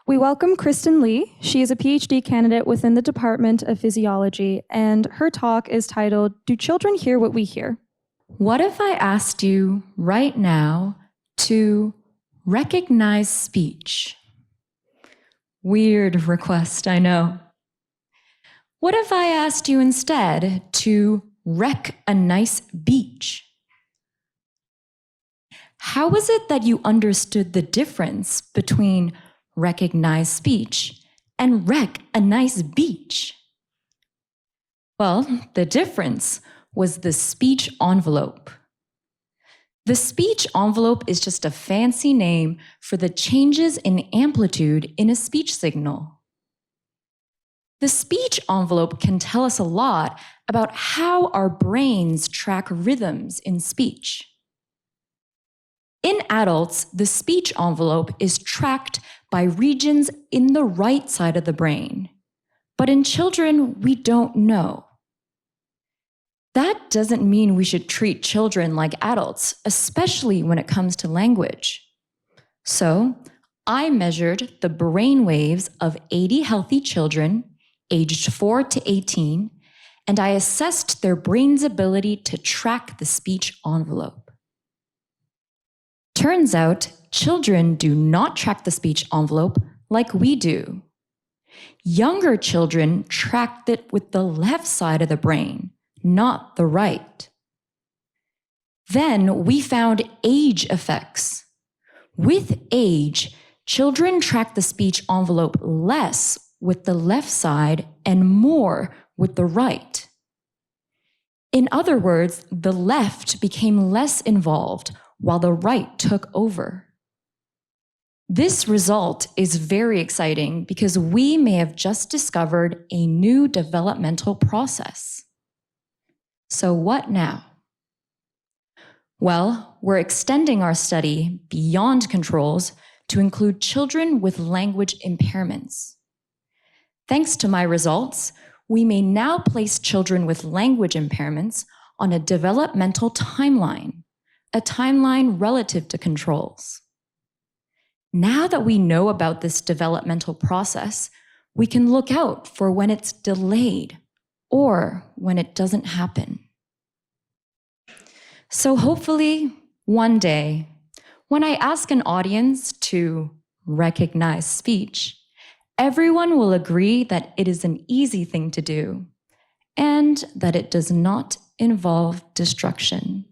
We welcome Kristen Lee. She is a PhD candidate within the Department of Physiology, and her talk is titled, "Do Children Hear What We Hear?" What if I asked you right now to recognize speech? Weird request, I know. What if I asked you instead to wreck a nice beach? How is it that you understood the difference between recognize speech and wreck a nice beach? Well, the difference was the speech envelope. The speech envelope is just a fancy name for the changes in amplitude in a speech signal. The speech envelope can tell us a lot about how our brains track rhythms in speech. In adults, the speech envelope is tracked by regions in the right side of the brain, but in children, we don't know. That doesn't mean we should treat children like adults, especially when it comes to language. So, I measured the brain waves of 80 healthy children aged 4 to 18, and I assessed their brain's ability to track the speech envelope. Turns out, children do not track the speech envelope like we do. Younger children tracked it with the left side of the brain, not the right. Then we found age effects. With age, children track the speech envelope less with the left side and more with the right. In other words, the left became less involved while the right took over. This result is very exciting because we may have just discovered a new developmental process. So what now? Well, we're extending our study beyond controls to include children with language impairments. Thanks to my results, we may now place children with language impairments on a developmental timeline, a timeline relative to controls. Now that we know about this developmental process, we can look out for when it's delayed or when it doesn't happen. So hopefully, one day, when I ask an audience to recognize speech, everyone will agree that it is an easy thing to do and that it does not involve destruction.